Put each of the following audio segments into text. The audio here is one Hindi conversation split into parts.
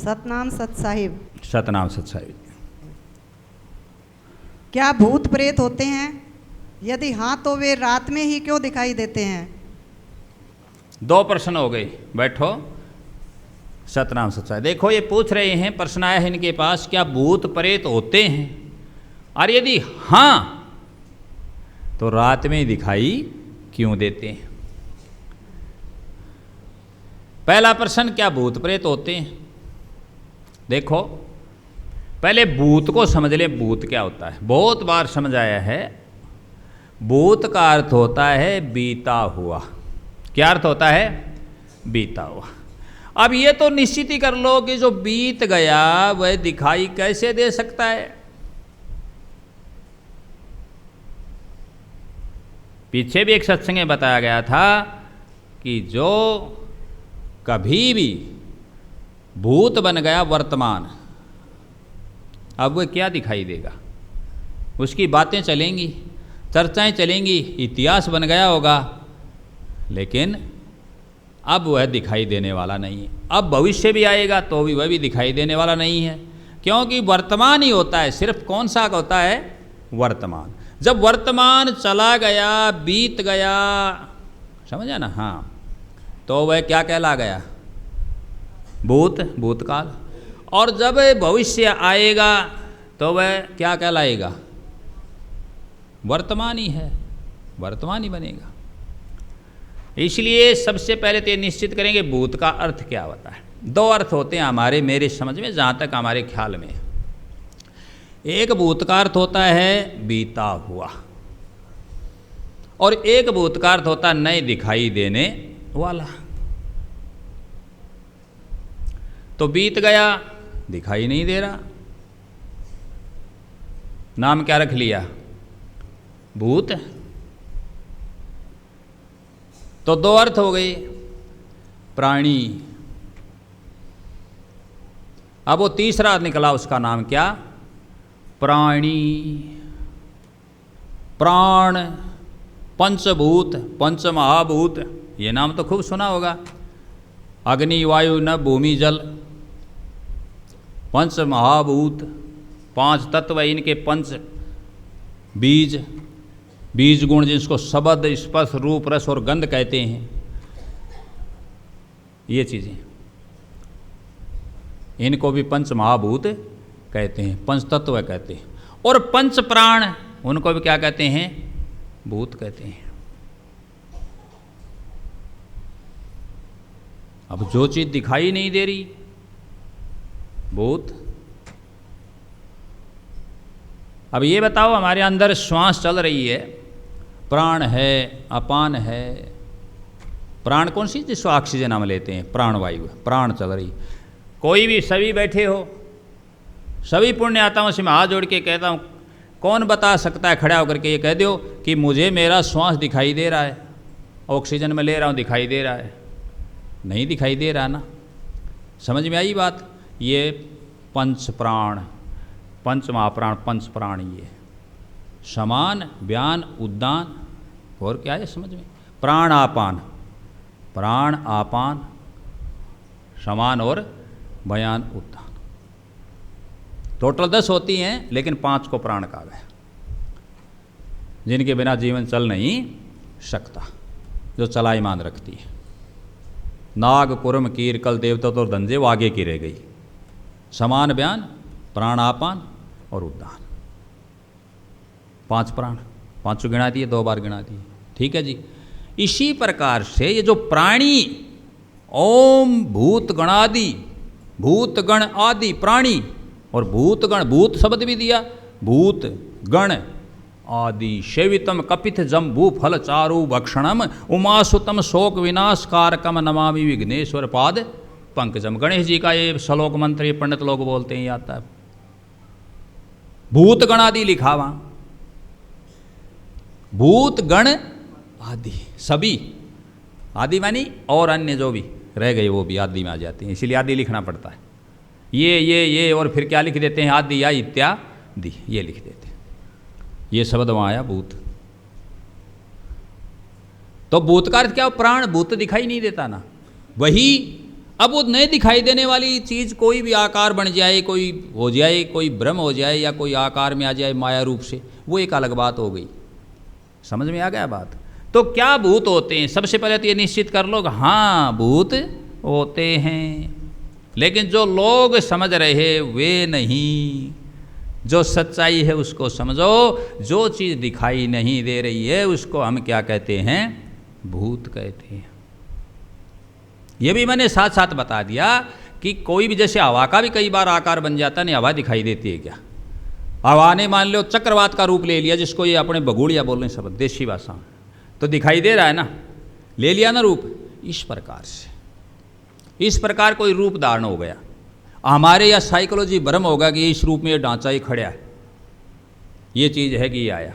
सतनाम सत साहिब। सतनाम सत साहिब। क्या भूत प्रेत होते हैं? यदि हाँ तो वे रात में ही क्यों दिखाई देते हैं? दो प्रश्न हो गए, बैठो। सतनाम सत साहिब। देखो ये पूछ रहे हैं, प्रश्न आया है इनके पास, क्या भूत प्रेत होते हैं, और यदि हाँ तो रात में दिखाई क्यों देते हैं। पहला प्रश्न, क्या भूत प्रेत होते हैं। देखो पहले भूत को समझ ले, भूत क्या होता है। बहुत बार समझाया है, भूत का अर्थ होता है बीता हुआ। क्या अर्थ होता है? बीता हुआ। अब ये तो निश्चित ही कर लो कि जो बीत गया वह दिखाई कैसे दे सकता है। पीछे भी एक सत्संग में बताया गया था कि जो कभी भी भूत बन गया वर्तमान, अब वह क्या दिखाई देगा। उसकी बातें चलेंगी, चर्चाएं चलेंगी, इतिहास बन गया होगा, लेकिन अब वह दिखाई देने वाला नहीं है। अब भविष्य भी आएगा तो भी वह भी दिखाई देने वाला नहीं है, क्योंकि वर्तमान ही होता है। सिर्फ कौन सा होता है? वर्तमान। जब वर्तमान चला गया, बीत गया, समझा ना? हाँ, तो वह क्या कहला गया? भूत, भूतकाल। और जब भविष्य आएगा तो वह क्या कहलाएगा? वर्तमान ही है, वर्तमान ही बनेगा। इसलिए सबसे पहले तो ये निश्चित करेंगे भूत का अर्थ क्या होता है। दो अर्थ होते हैं हमारे, मेरे समझ में, जहाँ तक हमारे ख्याल में। एक भूत का अर्थ होता है बीता हुआ, और एक भूत का अर्थ होता है नहीं दिखाई देने वाला। तो बीत गया, दिखाई नहीं दे रहा, नाम क्या रख लिया? भूत। तो दो अर्थ हो गए। प्राणी। अब वो तीसरा निकला, उसका नाम क्या? प्राणी। प्राण, पंचभूत, पंचमहाभूत, ये नाम तो खूब सुना होगा। अग्नि, वायु, नभ, भूमि, जल, पंच महाभूत, पांच तत्व, इनके पंच बीज, बीज गुण, जिसको शब्द, स्पर्श, रूप, रस और गंध कहते हैं। ये चीज़ें, इनको भी पंच महाभूत कहते हैं, पंच तत्व कहते हैं। और पंच प्राण, उनको भी क्या कहते हैं? भूत कहते हैं। अब जो चीज़ दिखाई नहीं दे रही, भूत। अब ये बताओ, हमारे अंदर श्वास चल रही है, प्राण है, अपान है। प्राण कौन सी? जिसको ऑक्सीजन हम लेते हैं, प्राणवायु, प्राण चल रही। कोई भी, सभी बैठे हो, सभी पुण्य आत्माओं से मैं हाथ जोड़ के कहता हूँ, कौन बता सकता है खड़ा होकर के ये कह दो कि मुझे मेरा श्वास दिखाई दे रहा है, ऑक्सीजन में ले रहा हूँ, दिखाई दे रहा है? नहीं दिखाई दे रहा ना। समझ में आई बात? ये पंच प्राण, पंच महाप्राण, पंच प्राण, ये समान, व्यान, उद्दान, और क्या है समझ में? प्राण आपान, प्राण आपान, समान और बयान, उद्दान। टोटल 10 होती हैं, लेकिन 5 को प्राण कहा गया, जिनके बिना जीवन चल नहीं सकता, जो चलाईमान रखती है। नाग, कुर्म, कीर, कल, देवता तो धंजे, वो आगे की रह गई। समान, बयान, प्राण आपान और उद्दान, 5 प्राण, 5 गिना दिए, 2 बार गिना दिए। ठीक है जी। इसी प्रकार से ये जो प्राणी, ओम भूत गणादि, भूत गण आदि प्राणी, और भूत गण, भूत शब्द भी दिया, भूत गण आदि, सेवितम कपित जम्बू फल चारु भक्षणम उमासुतम शोक विनाश कारकम नमामि विघ्नेश्वर पाद पंकजम। गणेश जी का ये श्लोक मंत्र ये पंडित लोग बोलते हैं, आता है। भूत गण आदि लिखा वहां, भूत गण आदि, सभी, आदि मानी और अन्य जो भी रह गए वो भी आदि में आ जाते हैं, इसीलिए आदि लिखना पड़ता है। ये और फिर क्या लिख देते हैं? आदि या इत्यादि, ये लिख देते हैं। ये शब्द वहां आया भूत। तो भूत का अर्थ क्या? प्राण, भूत दिखाई नहीं देता ना, वही अब वो नहीं दिखाई देने वाली चीज़ कोई भी आकार बन जाए, कोई हो जाए, कोई भ्रम हो जाए या कोई आकार में आ जाए माया रूप से, वो एक अलग बात हो गई। समझ में आ गया बात? तो क्या भूत होते हैं? सबसे पहले तो ये निश्चित कर लो, हाँ भूत होते हैं, लेकिन जो लोग समझ रहे वे नहीं। जो सच्चाई है उसको समझो। जो चीज़ दिखाई नहीं दे रही है उसको हम क्या कहते हैं? भूत कहते हैं। ये भी मैंने साथ साथ बता दिया कि कोई भी, जैसे हवा का भी कई बार आकार बन जाता नहीं, हवा दिखाई देती है क्या? हवा ने मान लो चक्रवात का रूप ले लिया, जिसको ये अपने बगुड़िया बोल रहे हैं सब देशी भाषा में, तो दिखाई दे रहा है ना, ले लिया ना रूप। इस प्रकार से, इस प्रकार कोई रूप धारण हो गया, हमारे या साइकोलॉजी भ्रम होगा कि इस रूप में ये ढांचा ही खड़ा है, ये चीज़ है कि ये आया,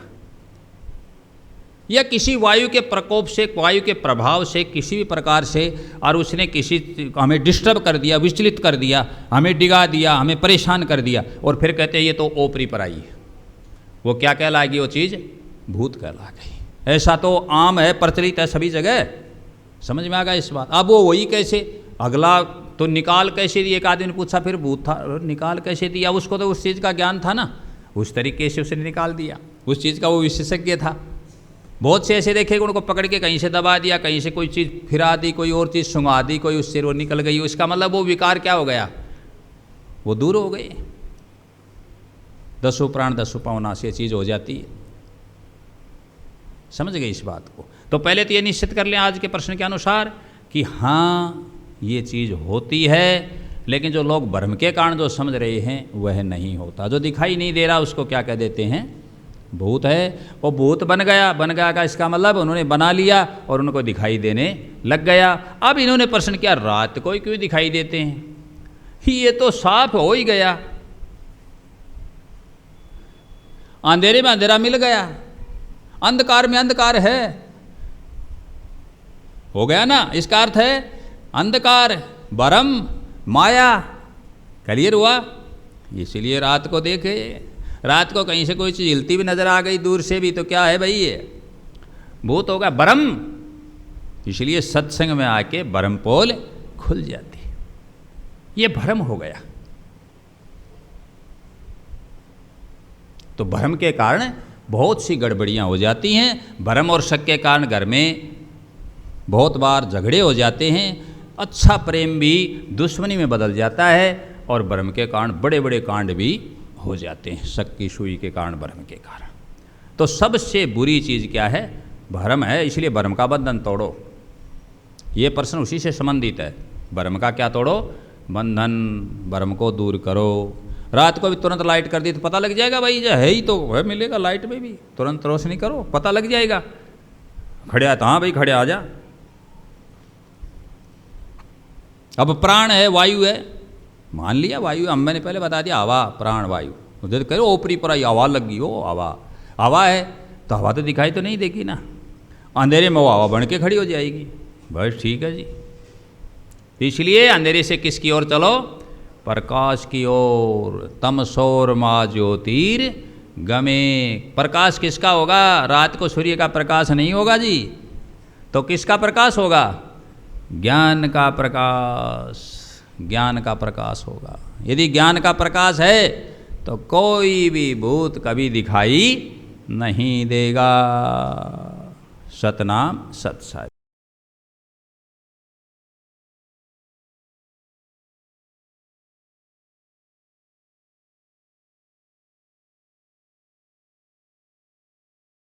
या किसी वायु के प्रकोप से, वायु के प्रभाव से, किसी भी प्रकार से, और उसने किसी हमें डिस्टर्ब कर दिया, विचलित कर दिया, हमें डिगा दिया, हमें परेशान कर दिया, और फिर कहते हैं ये तो ओपरी पर आई है। वो क्या कहलाएगी? वो चीज़ भूत कहला गई। ऐसा तो आम है, प्रचलित है सभी जगह। समझ में आ गया इस बात? अब वो वही कैसे, अगला तो निकाल कैसे दिया? एक आदमी ने पूछा फिर भूत था, निकाल कैसे दिया? उसको तो उस चीज़ का ज्ञान था ना, उस तरीके से उसने निकाल दिया, उस चीज़ का वो विशेषज्ञ था। बहुत से ऐसे देखे उनको पकड़ के कहीं से दबा दिया, कहीं से कोई चीज़ फिरा दी, कोई और चीज़ सुंघा दी, कोई उससे वो निकल गई। इसका मतलब वो विकार क्या हो गया? वो दूर हो गए। दसों प्राण दसों पावना से चीज़ हो जाती है। समझ गए इस बात को? तो पहले तो ये निश्चित कर लें आज के प्रश्न के अनुसार कि हाँ ये चीज़ होती है, लेकिन जो लोग भ्रम के कारण जो समझ रहे हैं वह नहीं होता। जो दिखाई नहीं दे रहा उसको क्या कह देते हैं? भूत है। वो भूत बन गया का इसका मतलब उन्होंने बना लिया और उनको दिखाई देने लग गया। अब इन्होंने प्रश्न किया रात को क्यों दिखाई देते हैं? ये तो साफ हो ही गया, अंधेरे में अंधेरा मिल गया, अंधकार में अंधकार है, हो गया ना। इसका अर्थ है अंधकार, भ्रम, माया क्लियर हुआ। इसलिए रात को देखे, रात को कहीं से कोई चीज़ हिलती भी नजर आ गई दूर से भी तो क्या है भाई? ये भूत होगा, भ्रम। इसलिए सत्संग में आके भ्रम पोल खुल जाती है। ये भ्रम हो गया। तो भ्रम के कारण बहुत सी गड़बड़ियां हो जाती हैं। भ्रम और शक के कारण घर में बहुत बार झगड़े हो जाते हैं, अच्छा प्रेम भी दुश्मनी में बदल जाता है, और भ्रम के कारण बड़े बड़े कांड भी हो जाते हैं, शक की सुई के कारण, भ्रम के कारण। तो सबसे बुरी चीज़ क्या है? भ्रम है। इसलिए भ्रम का बंधन तोड़ो। ये प्रश्न उसी से संबंधित है। भ्रम का क्या तोड़ो? बंधन, भ्रम को दूर करो। रात को भी तुरंत लाइट कर दी तो पता लग जाएगा भाई, जो है ही तो वह मिलेगा लाइट में भी, तुरंत रोशनी करो, पता लग जाएगा। खड़े आ तो हाँ भाई खड़े आ जा। अब प्राण है, वायु है, मान लिया वायु, हम मैंने पहले बता दिया हवा, प्राण, वायु। जब करो ऊपरी पर आई हवा लगी, हो हवा है तो हवा तो दिखाई तो नहीं देगी ना, अंधेरे में वो हवा बन के खड़ी हो जाएगी। बस ठीक है जी। इसलिए अंधेरे से किसकी ओर चलो? प्रकाश की ओर। तमसोर माँ ज्योतिर गमे। प्रकाश किसका होगा? रात को सूर्य का प्रकाश नहीं होगा जी, तो किसका प्रकाश होगा? ज्ञान का प्रकाश। ज्ञान का प्रकाश होगा। यदि ज्ञान का प्रकाश है तो कोई भी भूत कभी दिखाई नहीं देगा। सतनाम सत साहिब।